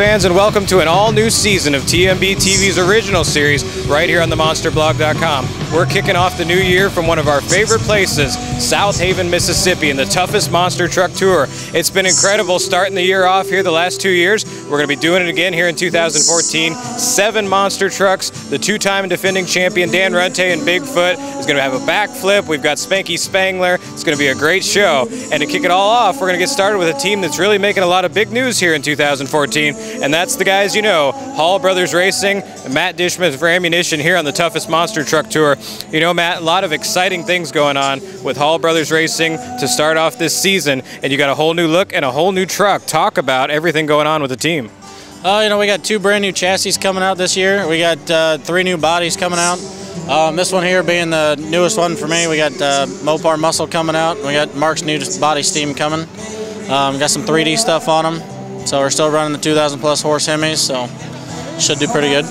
fans, and welcome to an all-new season of TMB TV's Original Series right here on TheMonsterBlog.com. We're kicking off the new year from one of our favorite places, Southaven, Mississippi, in the toughest monster truck tour. It's been incredible starting the year off here the last 2 years. We're going to be doing it again here in 2014. 7 monster trucks. The two-time defending champion Dan Runte and Bigfoot is going to have a backflip. We've got Spanky Spangler. It's going to be a great show. And to kick it all off, we're going to get started with a team that's really making a lot of big news here in 2014, and that's the guys you know, Hall Brothers Racing, Matt Dishman of Rammunition here on the toughest monster truck tour. You know, Matt, a lot of exciting things going on with Hall Brothers Racing to start off this season, and you got a whole new look and a whole new truck. Talk about everything going on with the team. You know, we got 2 brand new chassis coming out this year. We got 3 new bodies coming out. This one here being the newest one for me. We got Mopar Muscle coming out. We got Mark's new body steam coming. Got some 3D stuff on them. So we're still running the 2,000 plus horse Hemis, so should do pretty good.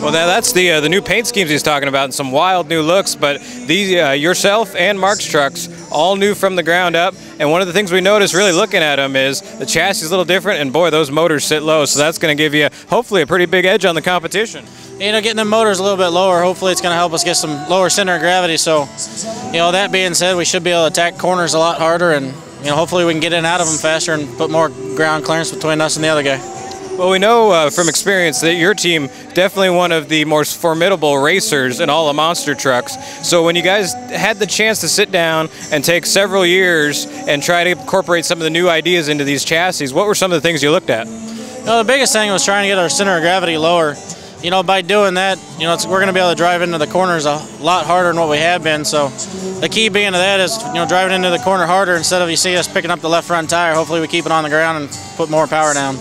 Well, that's the new paint schemes he's talking about, and some wild new looks. But these yourself and Mark's trucks, all new from the ground up. And one of the things we noticed really looking at them is the chassis is a little different, and boy, those motors sit low. So that's going to give you hopefully a pretty big edge on the competition. You know, getting the motors a little bit lower, hopefully it's going to help us get some lower center of gravity. So, you know, that being said, we should be able to attack corners a lot harder, and you know, hopefully we can get in and out of them faster and put more ground clearance between us and the other guy. Well, we know from experience that your team definitely one of the most formidable racers in all the monster trucks. So when you guys had the chance to sit down and take several years and try to incorporate some of the new ideas into these chassis, what were some of the things you looked at? You know, the biggest thing was trying to get our center of gravity lower. You know, by doing that, you know, we're going to be able to drive into the corners a lot harder than what we have been. So the key being to that is, you know, driving into the corner harder instead of you see us picking up the left front tire. Hopefully we keep it on the ground and put more power down.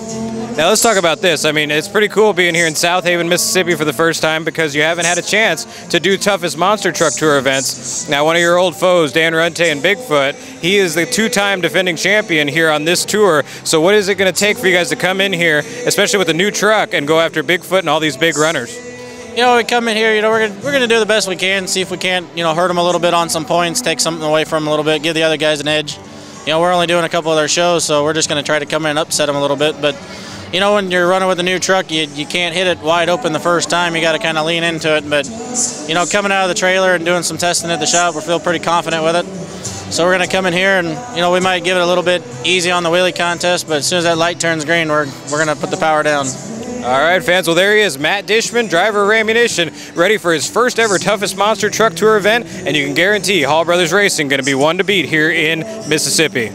Now let's talk about this. I mean, it's pretty cool being here in Southaven, Mississippi for the first time because you haven't had a chance to do toughest monster truck tour events. Now, one of your old foes, Dan Runte and Bigfoot, he is the 2-time defending champion here on this tour. So what is it going to take for you guys to come in here, especially with a new truck, and go after Bigfoot and all these big runners? You know, we come in here, you know, we're gonna do the best we can, see if we can't, you know, hurt them a little bit on some points, take something away from them a little bit, give the other guys an edge. You know, we're only doing a couple of their shows, so we're just gonna try to come in and upset them a little bit. But you know, when you're running with a new truck, you can't hit it wide open the first time. You got to kind of lean into it. But you know, coming out of the trailer and doing some testing at the shop, we feel pretty confident with it. So we're gonna come in here and, you know, we might give it a little bit easy on the wheelie contest, but as soon as that light turns green, we're gonna put the power down. All right, fans, well, there he is, Matt Dishman, driver of Rammunition, ready for his first ever toughest monster truck tour event, and you can guarantee Hall Brothers Racing going to be one to beat here in Mississippi.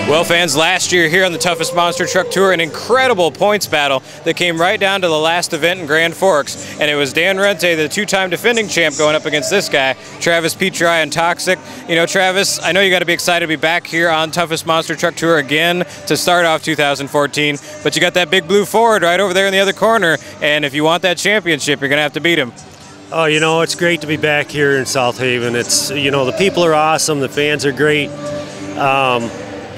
Well, fans, last year here on the toughest monster truck tour, an incredible points battle that came right down to the last event in Grand Forks, and it was Dan Runte, the 2-time defending champ, going up against this guy, Travis Petri and Toxic. You know, Travis, I know you got to be excited to be back here on toughest monster truck tour again to start off 2014, but you got that big blue Ford right over there in the other corner, and if you want that championship, you're going to have to beat him. Oh, you know, it's great to be back here in Southaven. It's, you know, the people are awesome, the fans are great.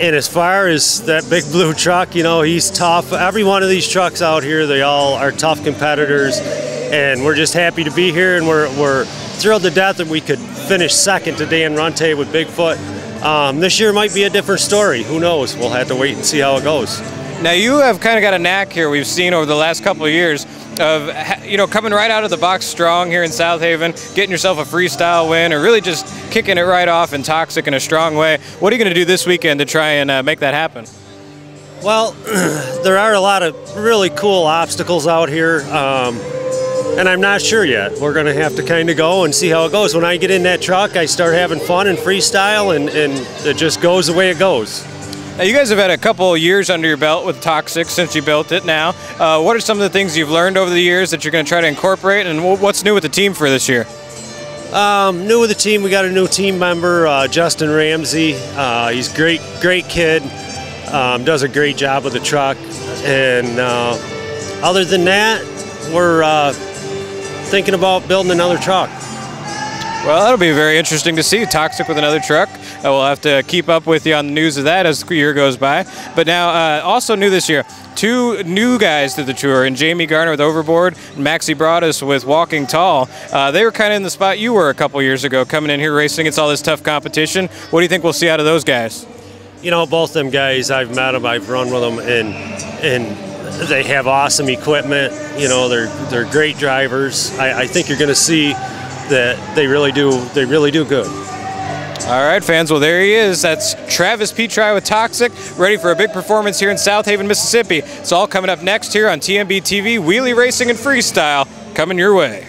And as far as that big blue truck, you know, he's tough. Every one of these trucks out here, they all are tough competitors. And we're just happy to be here, and we're thrilled to death that we could finish second to Dan Runte with Bigfoot. This year might be a different story. Who knows? We'll have to wait and see how it goes. Now, you have kind of got a knack here we've seen over the last couple of years of, you know, coming right out of the box strong here in Southaven, getting yourself a freestyle win, or really just kicking it right off and Toxic in a strong way. What are you going to do this weekend to try and make that happen? Well, there are a lot of really cool obstacles out here, and I'm not sure yet. We're going to have to kind of go and see how it goes. When I get in that truck, I start having fun and freestyle, and it just goes the way it goes. Now, you guys have had a couple years under your belt with Toxic since you built it now. What are some of the things you've learned over the years that you're going to try to incorporate, and what's new with the team for this year? New with the team, we got a new team member, Justin Ramsey. He's a great kid, does a great job with the truck. And other than that, we're thinking about building another truck. Well, that'll be very interesting to see. Toxic with another truck. We'll have to keep up with you on the news of that as the year goes by. But now, also new this year, 2 new guys to the tour, and Jamey Garner with Overboard and Maxie Broaddus with Walking Tall. They were kind of in the spot you were a couple years ago, coming in here racing against all this tough competition. What do you think we'll see out of those guys? You know, both them guys, I've met them, I've run with them, and they have awesome equipment. You know, they're great drivers. I think you're going to see that they really do good. All right, fans, well, there he is. That's Travis Petri with Toxic, ready for a big performance here in Southaven, Mississippi. It's all coming up next here on TMB TV, wheelie racing and freestyle, coming your way.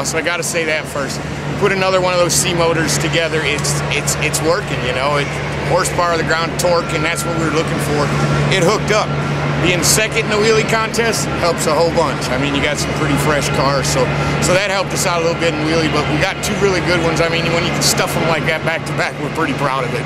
So I got to say that first. Put another one of those C motors together. It's working, you know. Horsepower, the ground torque, and that's what we were looking for. It hooked up. Being second in the wheelie contest helps a whole bunch. I mean, you got some pretty fresh cars, so that helped us out a little bit in wheelie. But we got 2 really good ones. I mean, when you can stuff them like that back to back, we're pretty proud of it.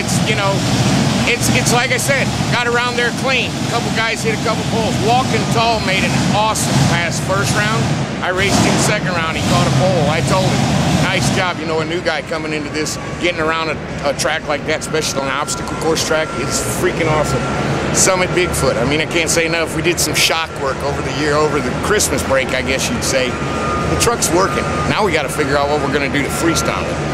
it's, you know, it's like I said, got around there clean. A couple guys hit a couple poles. Walking Tall made an awesome pass first round. I raced him second round. He caught a pole. I told him, nice job. You know, a new guy coming into this, getting around a track like that, especially on an obstacle course track, it's freaking awesome. Summit Bigfoot. I mean, I can't say enough. We did some shock work over the year, over the Christmas break, I guess you'd say. The truck's working. Now we got to figure out what we're going to do to freestyle it.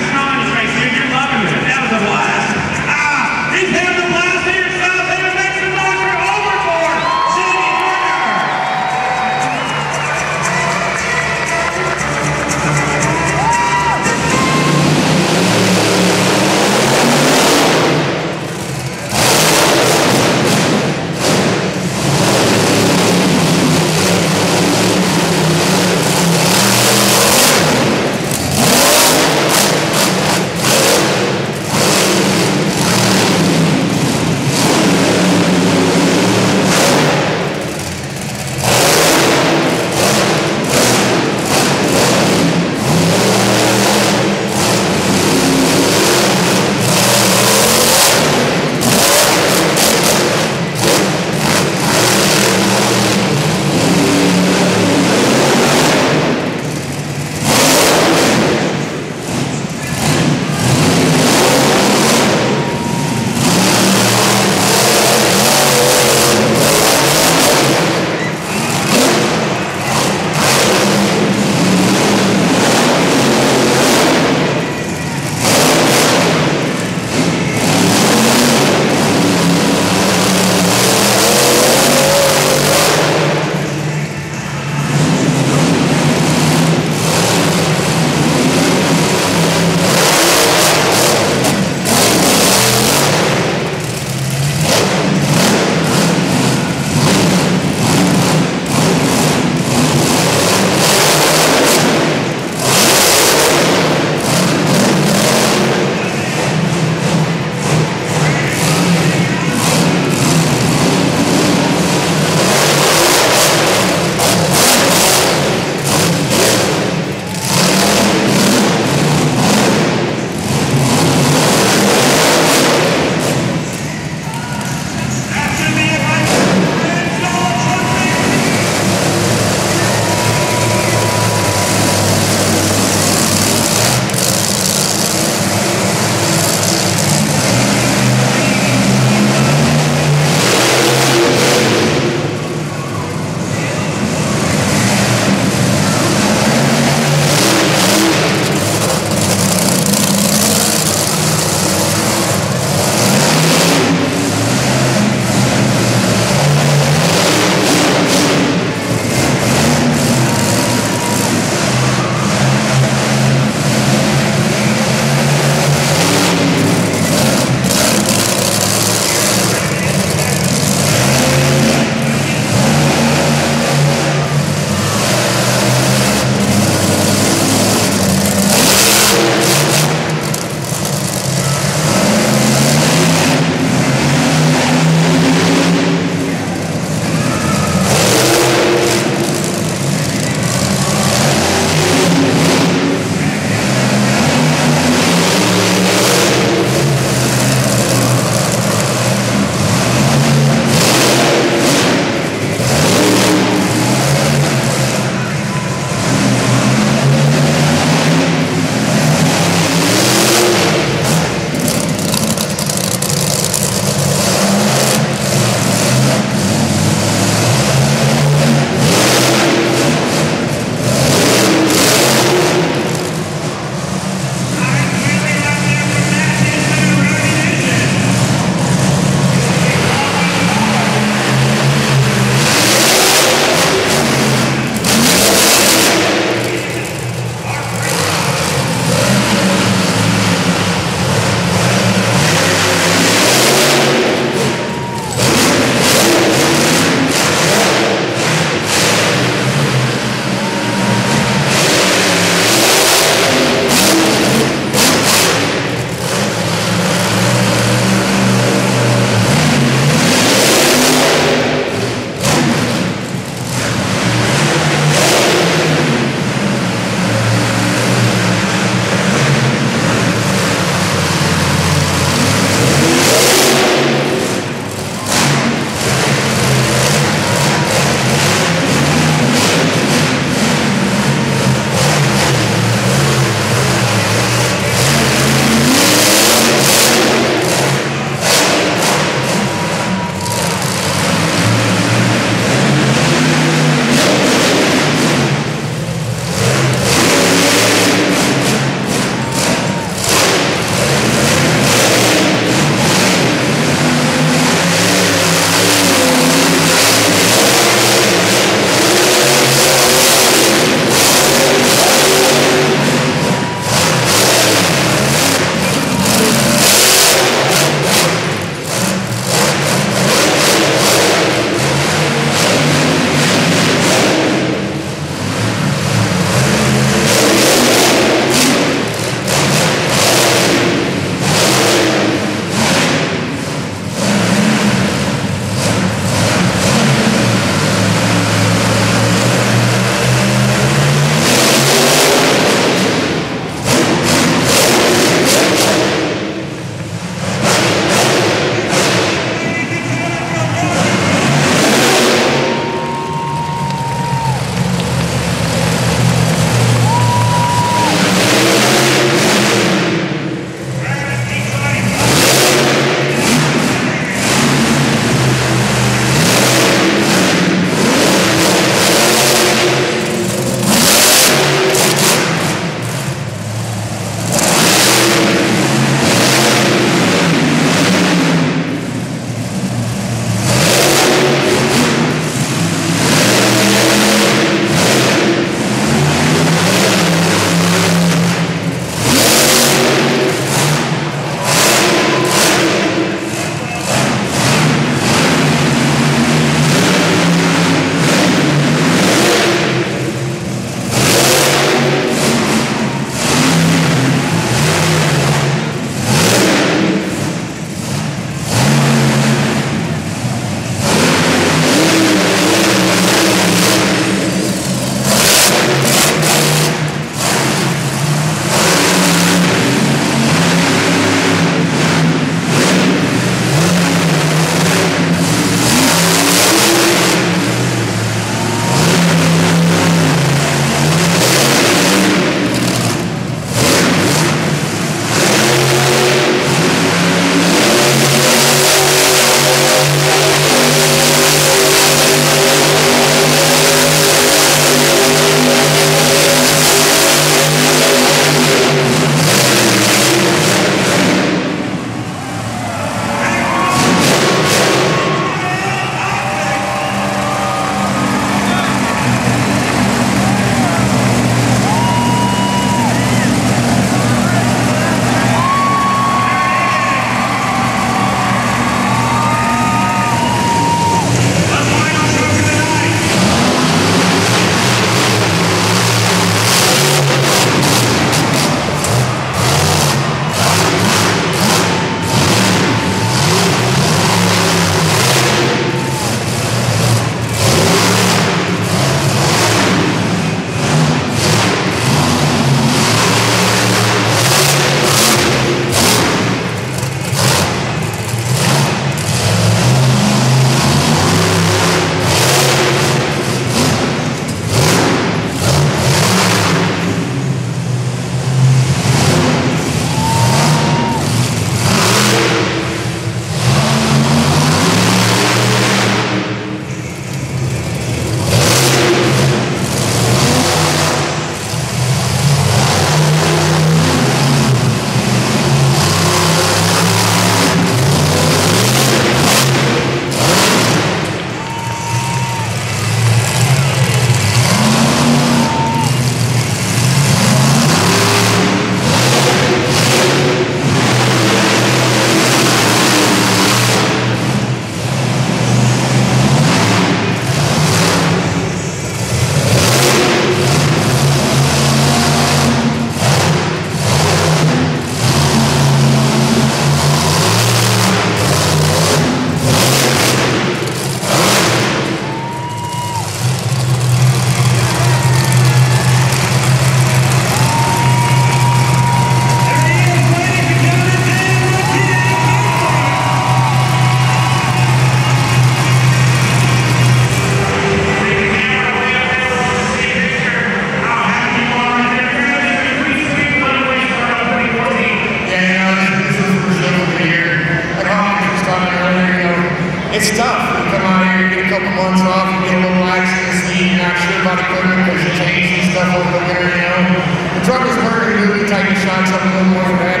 come out here and get a couple months off and get a little lax in the seat. Not sure about equipment because you change some stuff over the winter, you know. The truck is working good. We tighten the shocks up a little more for that.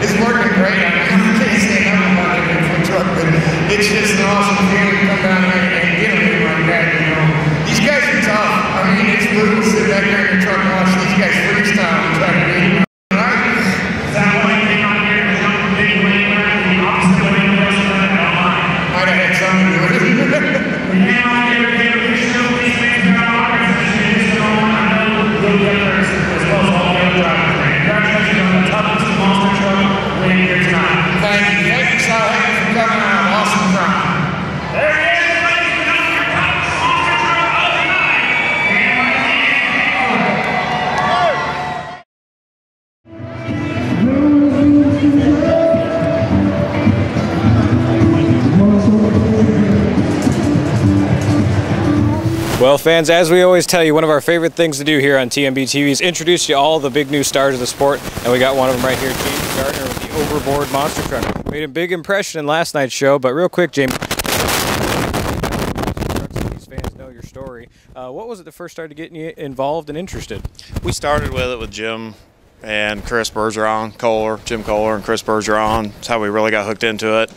It's working great. I can't say nothing about that Bigfoot truck, but it's just an awesome feeling to come down here and get them in like that, you know. These guys are tough. I mean, it's brutal to sit back there in the truck and watch these guys freestyle and try to beat them. All right? Is that why you came out here and jumped the big lane around the opposite way of the rest of the line? Might have had something to do with it. We came out here and gave a big show to these fans about Hawkins, and it's going on. I know you'll get there as well as all the other drivers. Congratulations on the toughest monster truck winning here tonight. Thank you. Thank you, Southaven, for coming out. Awesome truck. There it is, ladies and gentlemen, your toughest monster truck of the night. Well, fans, as we always tell you, one of our favorite things to do here on TMB TV is introduce you to all the big new stars of the sport, and we got one of them right here, Jamey Garner with the Overboard Monster Truck. Made a big impression in last night's show, but real quick, Jamey, these fans know your story. What was it that first started getting you involved and interested? We started with it with Jim and Chris Bergeron, Jim Kohler and Chris Bergeron. That's how we really got hooked into it.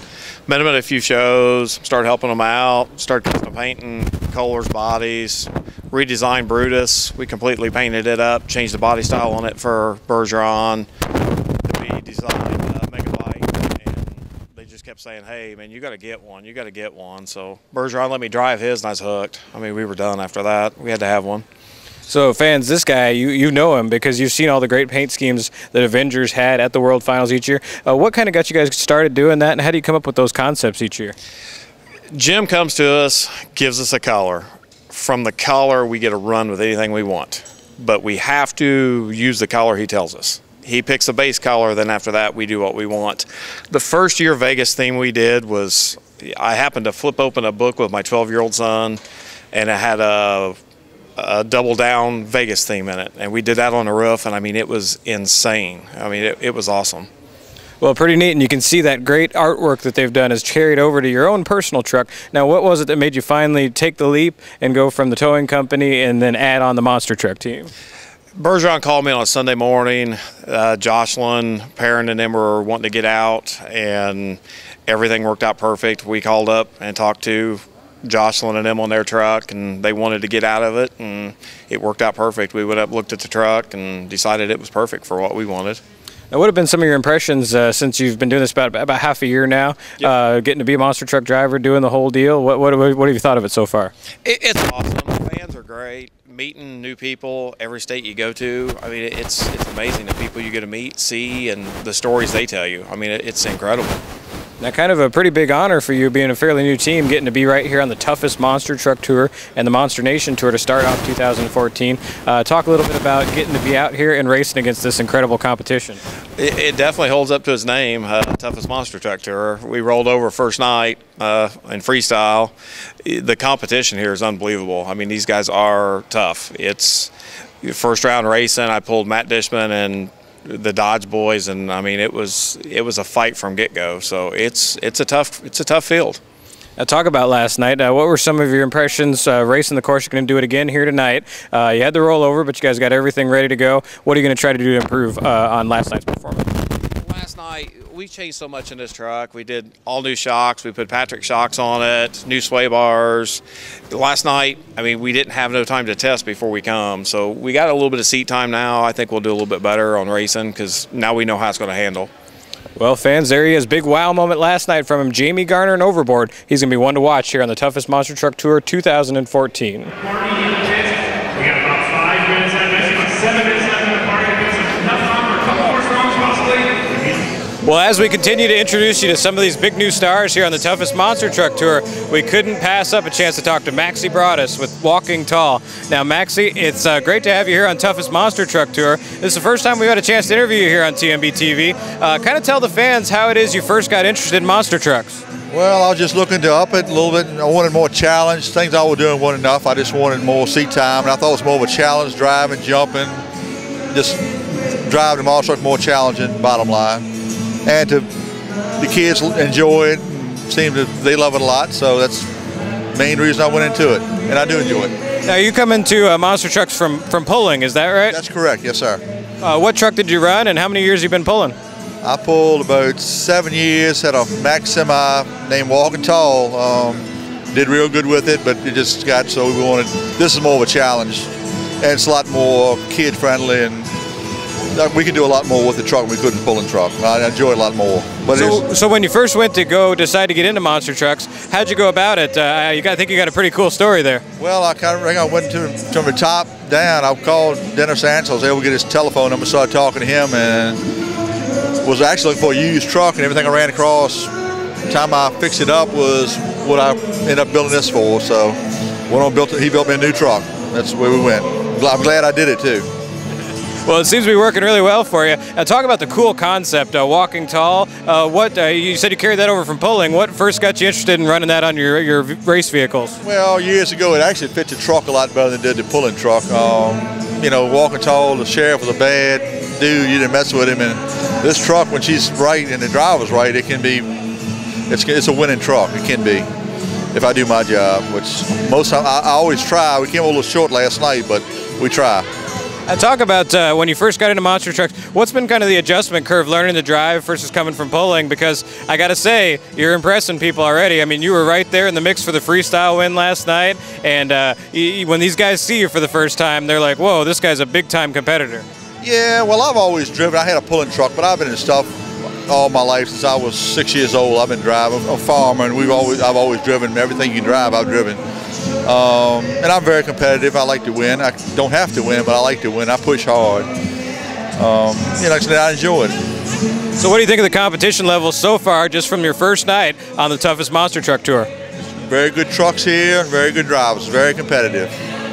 Met them at a few shows, started helping them out, started custom painting Kohler's bodies, redesigned Broaddus. We completely painted it up, changed the body style on it for Bergeron to be designed Megabyte, and they just kept saying, hey man, you got to get one, you got to get one. So Bergeron let me drive his and I was hooked. I mean, we were done after that. We had to have one. So fans, this guy, you know him because you've seen all the great paint schemes that Avengers had at the World Finals each year. What kind of got you guys started doing that, and how do you come up with those concepts each year? Jim comes to us, gives us a color. From the color, we get to run with anything we want, but we have to use the color he tells us. He picks a base color, then after that, we do what we want. The first year Vegas theme we did was, I happened to flip open a book with my 12-year-old son, and it had a double down Vegas theme in it, and we did that on the roof, and I mean, it was insane. I mean, it was awesome. Well, pretty neat, and you can see that great artwork that they've done is carried over to your own personal truck. Now, what was it that made you finally take the leap and go from the towing company and then add on the monster truck team? Bergeron called me on a Sunday morning. Jocelyn, Perrin, and them were wanting to get out, and everything worked out perfect. We called up and talked to Jocelyn and them on their truck, and they wanted to get out of it, and it worked out perfect. We went up, looked at the truck, and decided it was perfect for what we wanted. Now, what have been some of your impressions since you've been doing this about half a year now, getting to be a monster truck driver, doing the whole deal? What have you thought of it so far? It's awesome. The fans are great. Meeting new people every state you go to. I mean, it's amazing the people you get to meet, see, and the stories they tell you. I mean, it's incredible. Now, kind of a pretty big honor for you being a fairly new team, getting to be right here on the toughest monster truck tour and the Monster Nation tour to start off 2014. Talk a little bit about getting to be out here and racing against this incredible competition. It definitely holds up to its name, toughest monster truck tour. We rolled over first night in freestyle. The competition here is unbelievable. I mean, these guys are tough. It's first round racing. I pulled Matt Dishman and the Dodge boys, and I mean, it was a fight from get-go. So it's a tough field. Now, talk about last night. What were some of your impressions racing the course? You're going to do it again here tonight. You had the rollover, but you guys got everything ready to go. What are you going to try to do to improve on last night's performance? Last night, we changed so much in this truck. We did all new shocks. We put Petri shocks on it, new sway bars. Last night, I mean, we didn't have no time to test before we come. So we got a little bit of seat time now. I think we'll do a little bit better on racing because now we know how it's going to handle. Well, fans, there he is. Big wow moment last night from him, Jamey Garner and Overboard. He's going to be one to watch here on the Toughest Monster Truck Tour 2014. We got about 5 minutes left, 7 minutes left in the party. Enough time for a couple more songs, possibly. Well, as we continue to introduce you to some of these big new stars here on the Toughest Monster Truck Tour, we couldn't pass up a chance to talk to Maxie Broaddus with Walking Tall. Now, Maxie, it's great to have you here on Toughest Monster Truck Tour. This is the first time we've had a chance to interview you here on TMB TV. Kind of tell the fans how it is you first got interested in monster trucks. Well, I was just looking to up it a little bit. I wanted more challenge. Things I was doing weren't enough. I just wanted more seat time, and I thought it was more of a challenge, driving, jumping, just driving the monster truck more challenging, bottom line. And the kids enjoy it, and they love it a lot, so that's main reason I went into it, and I do enjoy it. Now you come into monster trucks from pulling, is that right? That's correct, yes sir. What truck did you run, and how many years have you been pulling? I pulled about 7 years, had a Max semi named Walking Tall. Did real good with it, but it just got so we wanted, this is more of a challenge, and it's a lot more kid friendly, and we can do a lot more with the truck than we could in the pulling truck. I enjoy it a lot more. But so when you first went to decide to get into monster trucks, how'd you go about it? I think you got a pretty cool story there. Well, I went from the top down. I called Dennis Ansel, I was able to get his telephone number, started talking to him, and was actually looking for a used truck, and everything I ran across, the time I fixed it up was what I ended up building this for. So he built me a new truck. That's where we went. I'm glad I did it too. Well, it seems to be working really well for you. Talk about the cool concept, walking tall. You said you carried that over from pulling. What first got you interested in running that on your race vehicles? Well, years ago, it actually fit the truck a lot better than it did the pulling truck. Walking tall, the sheriff was a bad dude. You didn't mess with him. And this truck, when she's right and the driver's right, it can be, it's a winning truck. It can be, if I do my job, which most time I always try. We came a little short last night, but we try. Talk about when you first got into monster trucks, what's been kind of the adjustment curve learning to drive versus coming from pulling? Because I got to say, you're impressing people already. I mean, you were right there in the mix for the freestyle win last night, and when these guys see you for the first time, they're like, whoa, this guy's a big-time competitor. Yeah, well, I've always driven. I had a pulling truck, but I've been in stuff all my life since I was 6 years old. I've been driving. I'm a farmer, and I've always driven. Everything you can drive, I've driven. And I'm very competitive. I like to win. I don't have to win, but I like to win. I push hard. I enjoy it. So what do you think of the competition level so far, just from your first night on the toughest monster truck tour? Very good trucks here, very good drivers, very competitive,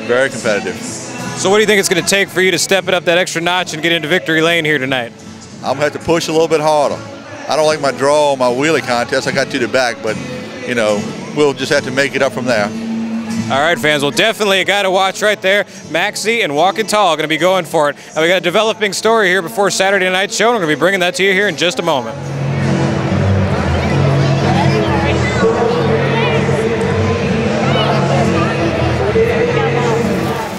very competitive. So what do you think it's going to take for you to step it up that extra notch and get into victory lane here tonight? I'm going to have to push a little bit harder. I don't like my draw on my wheelie contest. I got to the back, but, we'll just have to make it up from there. All right, fans. Well, definitely a guy to watch right there. Maxie and Walking Tall going to be going for it. And we got a developing story here before Saturday night's show, and we're going to be bringing that to you here in just a moment.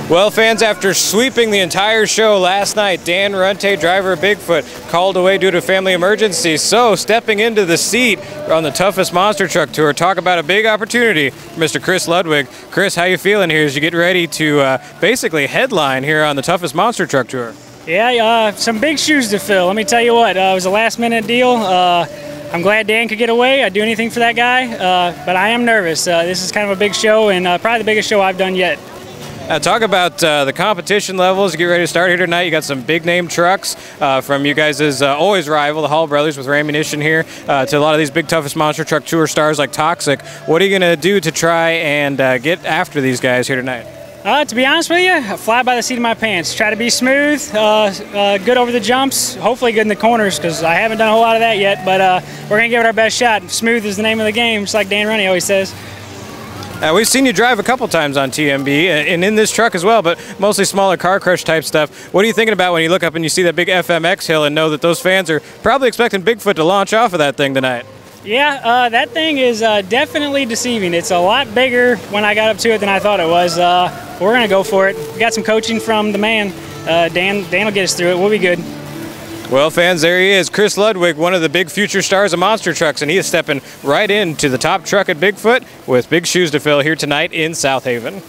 Well, fans, after sweeping the entire show last night, Dan Runte, driver of Bigfoot, called away due to family emergency. So, stepping into the seat on the toughest monster truck tour, talk about a big opportunity for Mr. Chris Ludwig. Chris, how you feeling here as you get ready to basically headline here on the toughest monster truck tour? Yeah, some big shoes to fill. Let me tell you what, it was a last-minute deal. I'm glad Dan could get away. I'd do anything for that guy, but I am nervous. This is kind of a big show, and probably the biggest show I've done yet. Talk about the competition levels. You get ready to start here tonight. You got some big name trucks from you guys' always rival, the Hall brothers with Rammunition here, to a lot of these big toughest monster truck tour stars like Toxic. What are you going to do to try and get after these guys here tonight? To be honest with you, I fly by the seat of my pants. Try to be smooth, good over the jumps, hopefully good in the corners, because I haven't done a whole lot of that yet, but we're going to give it our best shot. Smooth is the name of the game, just like Dan Runte always says. We've seen you drive a couple times on TMB and in this truck as well, but mostly smaller car crush type stuff. What are you thinking about when you look up and you see that big FMX hill and know that those fans are probably expecting Bigfoot to launch off of that thing tonight? Yeah, that thing is definitely deceiving. It's a lot bigger when I got up to it than I thought it was. We're going to go for it. We got some coaching from the man. Dan will get us through it. We'll be good. Well, fans, there he is, Chris Ludwig, one of the big future stars of monster trucks, and he is stepping right into the top truck at Bigfoot with big shoes to fill here tonight in Southaven.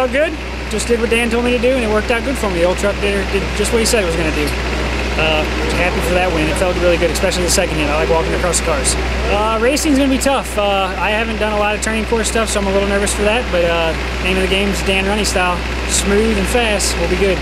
felt good. Just did what Dan told me to do, and it worked out good for me. The old truck did just what he said it was going to do. Happy for that win. It felt really good, especially the second hit. I like walking across the cars. Racing's going to be tough. I haven't done a lot of training course stuff, so I'm a little nervous for that, but name of the game is Dan Runte style. Smooth and fast will be good.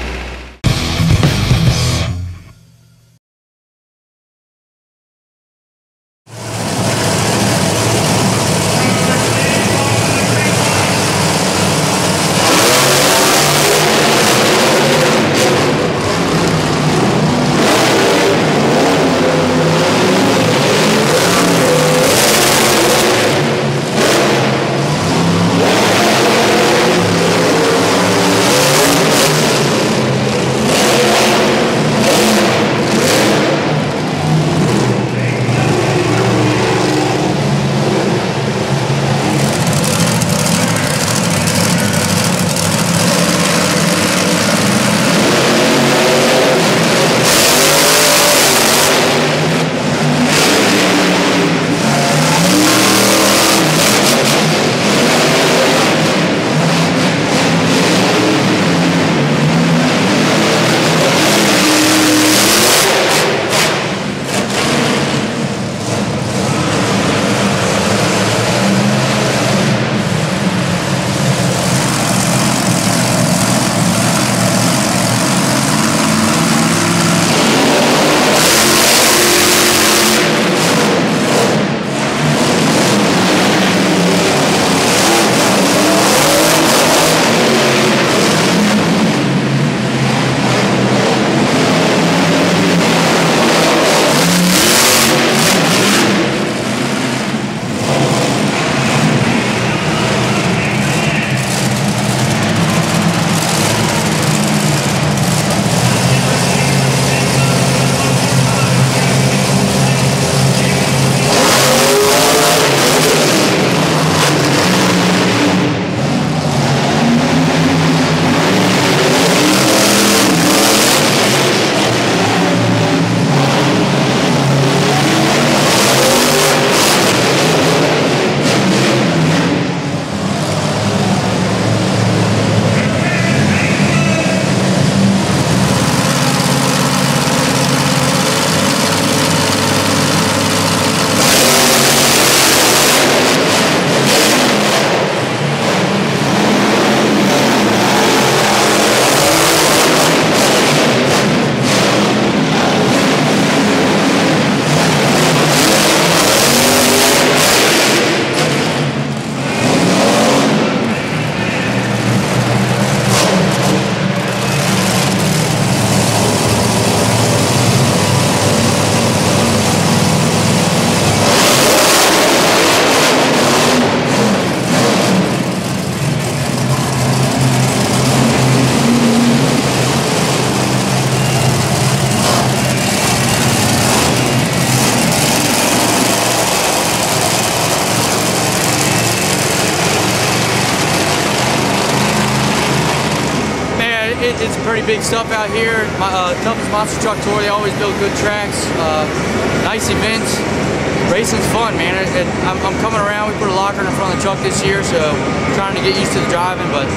It's pretty big stuff out here. Toughest monster truck tour, they always build good tracks, nice events. Racing's fun, man. I'm coming around. We put a locker in the front of the truck this year, so I'm trying to get used to the driving, but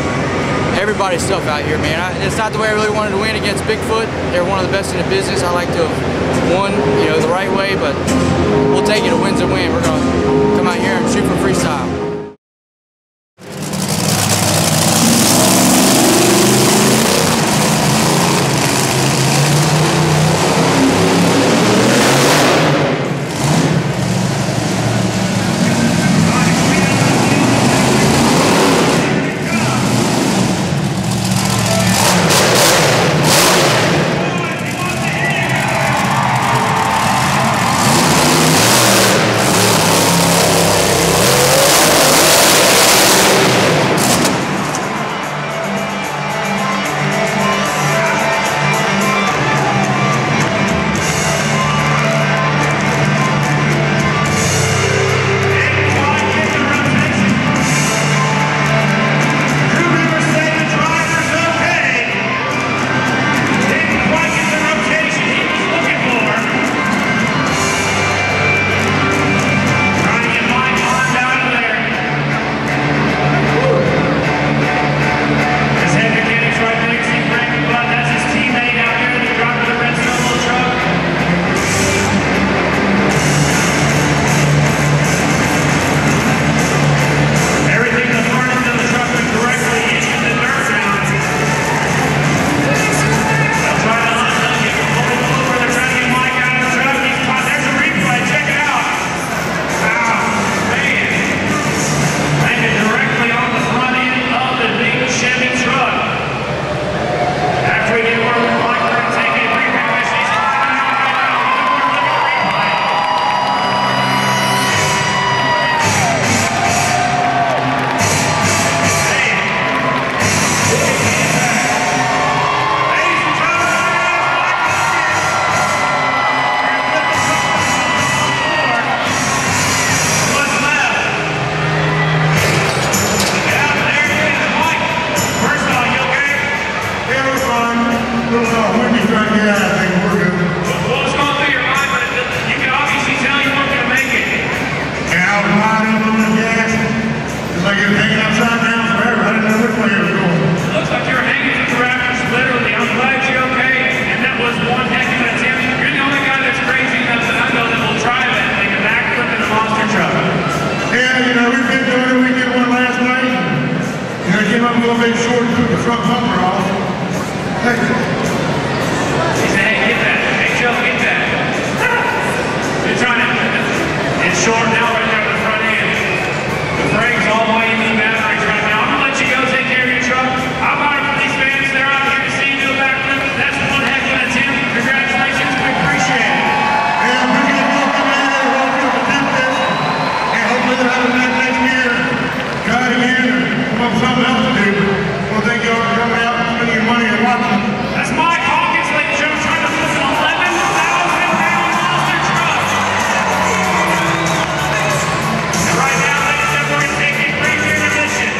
everybody's tough out here, man. It's not the way I really wanted to win against Bigfoot. They're one of the best in the business. I like to have won, the right way, but we'll take it. A win's a win. We're going to come out here and shoot for freestyle. short now right there on the front end. The frame's all the way into the batteries right now. I'm gonna let you go take care of your truck. I'm honored for these fans. They're out here to see you do a backflip. That's one heck of an attempt. Congratulations. We appreciate it. And we're going to welcome in and welcome to this. And hopefully they'll have a nice next year. Try it again or come up with something else to do. Well, thank you all for coming out and spending your money and watching. That's Mike Hawkins, ladies and gentlemen, trying to flip an 11,000-pound monster truck. And right now, ladies and gentlemen, we're going to take a brief intermission.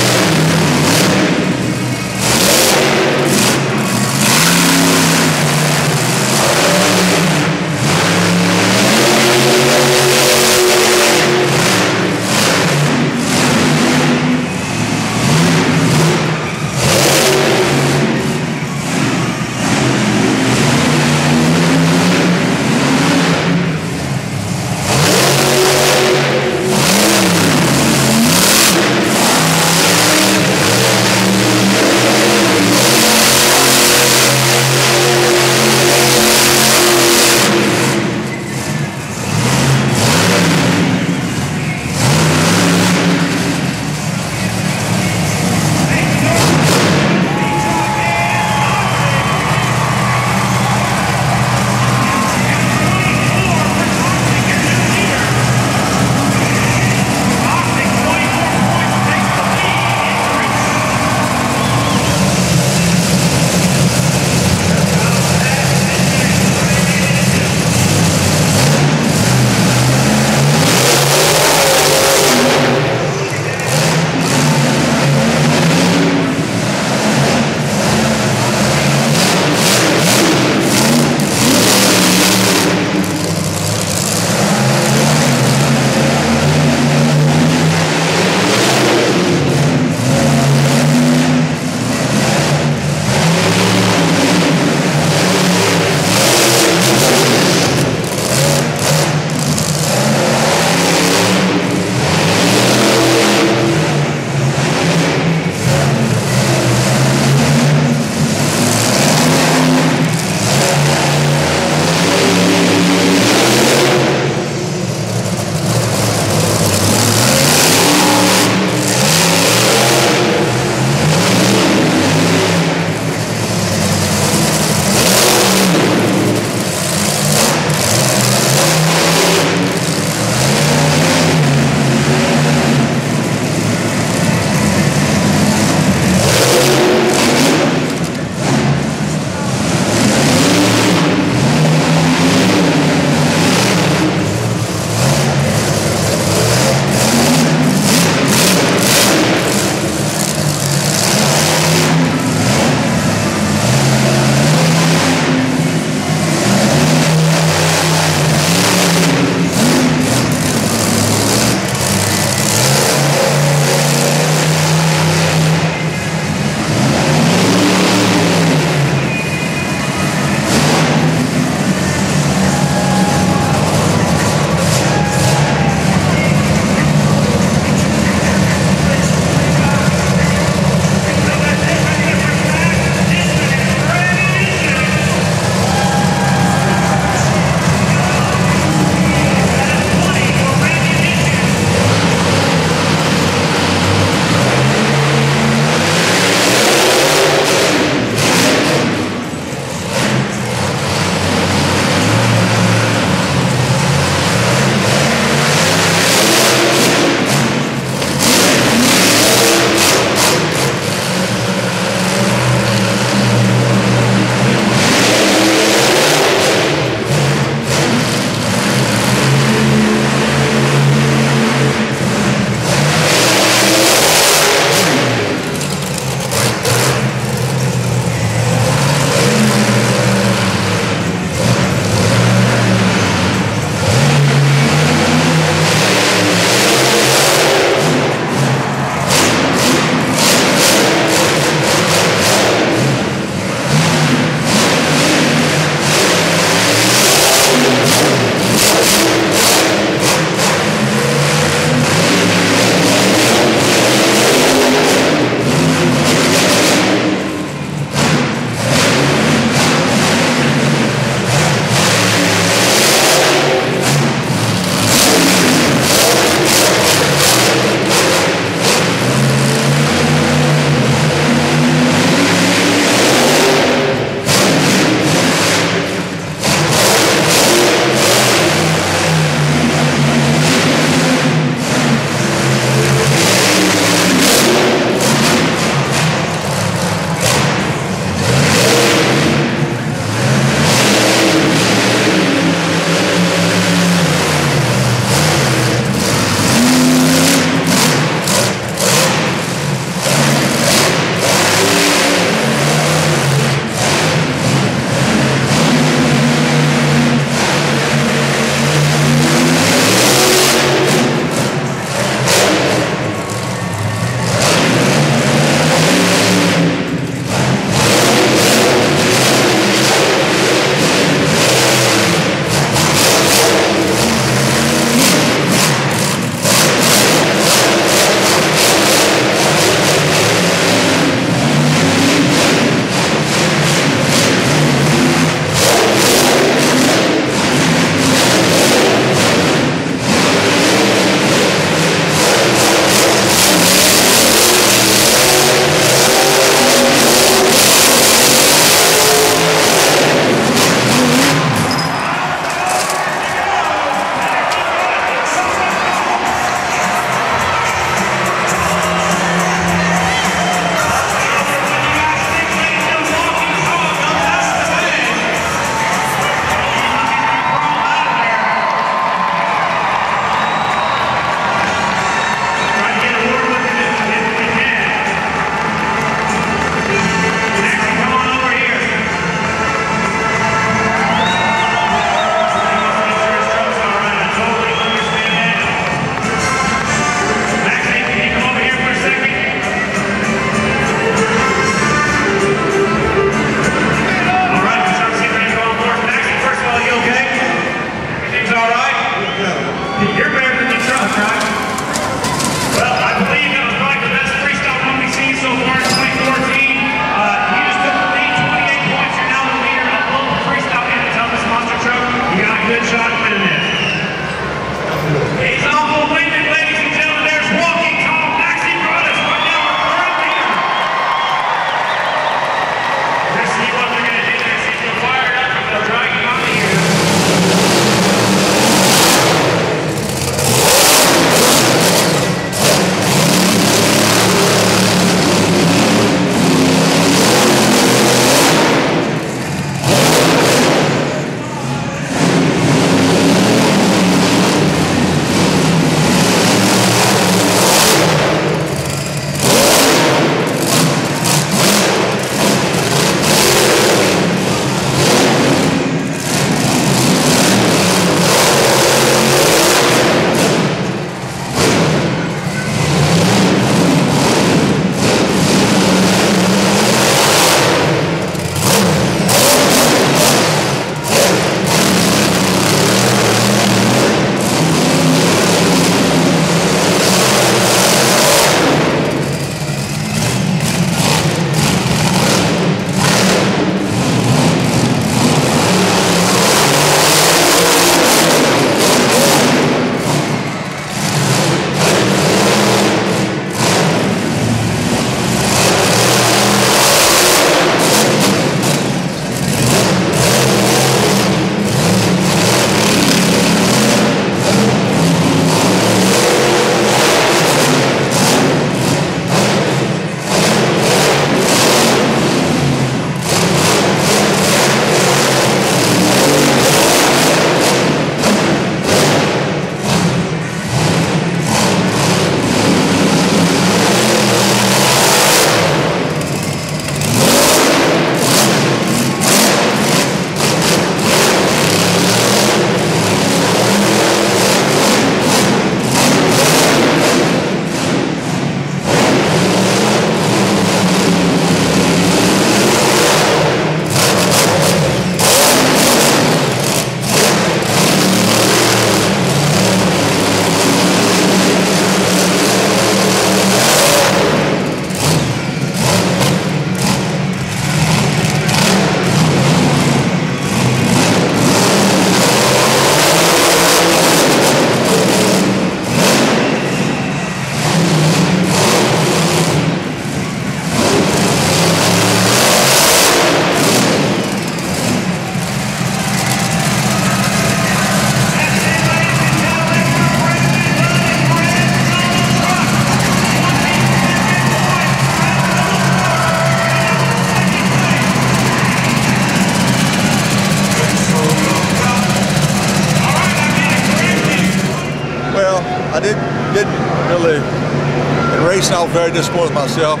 didn't really, in racing I was very disappointed with myself.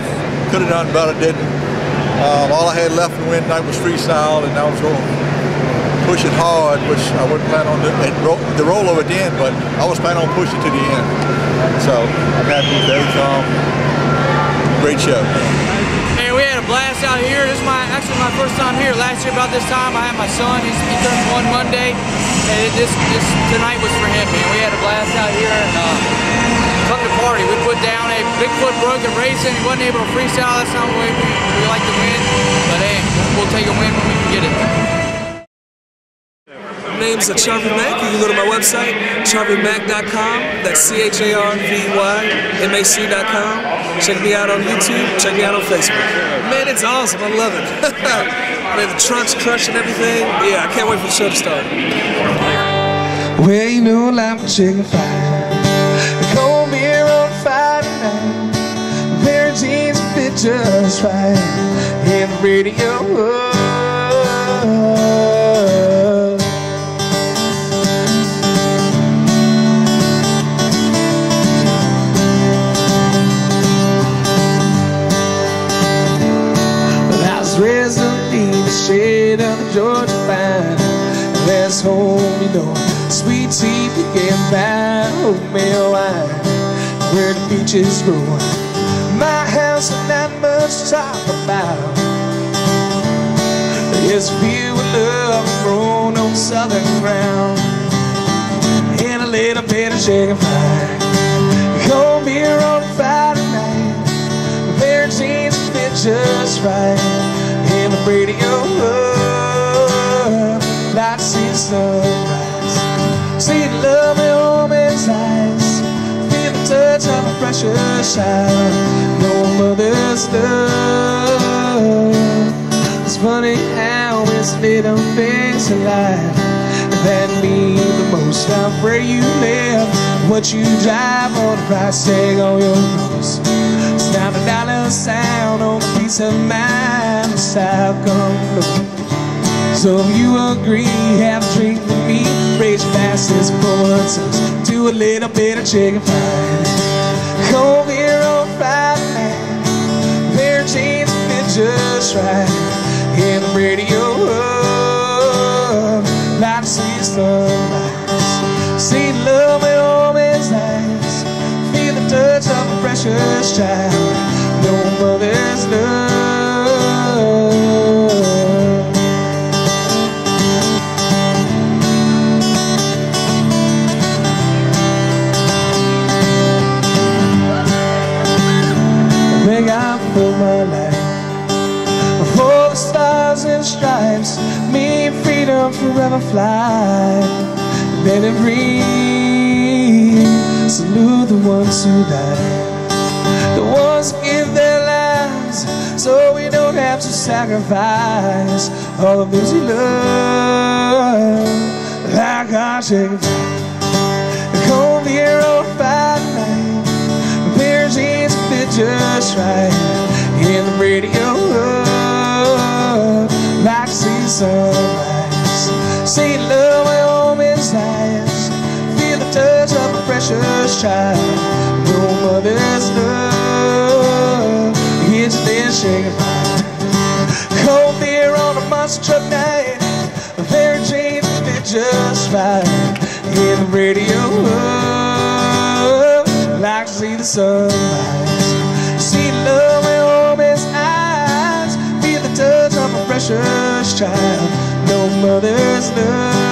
Could have done better, didn't. All I had left in the win tonight was freestyle, and I was going to push it hard, which I wouldn't plan on doing. The rollover at the end, but I was planning on pushing to the end. So I'm happy with the outcome. Great show. Man, we had a blast out here. This is actually my first time here. Last year about this time, I had my son. He turned 1 Monday, and this tonight was for him, man. We had a blast out here, and come to party. We put down a Bigfoot broken racing. He wasn't able to freestyle. That's not the way we like to win, but hey, we'll take a win when we can get it. My name's Charvy Mac. You can go to my website, charvymac.com. That's CHARVYMAC.com. Check me out on YouTube. Check me out on Facebook. Man, it's awesome. I love it. Man, the truck's crushing everything. Yeah, I can't wait for the show to start. Well, you know, like a chicken fire. Cold beer on Friday night. A pair of jeans fit just right. And the radio. Raised underneath the shade of the Georgia pine. That's home, you know, sweet tea, pecan pie, oatmeal wine, where the peaches grow. My house and not much to talk about. It's filled with love grown on southern ground, and a little bit of chicken pie. Cold beer on Friday night. A pair of jeans fit just right. And the radio like to see the sunrise, see the love in a woman's eyes, feel the touch of a precious child, no mother's love. It's funny how it's little things in life that mean the most out where you live, what you drive, or the price tag on your nose. It's not $1 sound on a piece of mind. South come low. So if you agree, have a drink with me. Raise your glasses for us to a little bit of chicken pie. Cold beer on Friday night. Pair of jeans fit just right. And the radio like to see the sunrise, see the love in a woman's eyes, feel the touch of a precious child, no mother's love. I put my life for the stars and stripes, me and freedom forever fly. Let it breathe. Salute the ones who died, the ones who give their lives so we don't have to sacrifice all of those we love. Like our chicken pie, cold beer on Friday night, a pair of jeans fit just right. In the radio like to see the sunrise, see love in a woman's eyes, feel the touch of a precious child, no mother's love. It's this chicken pie, cold beer on a monster truck night, a pair of jeans fit just right. In the radio like to see the sunrise, see love in a woman's eyes, feel the touch of a precious child, no mother's love.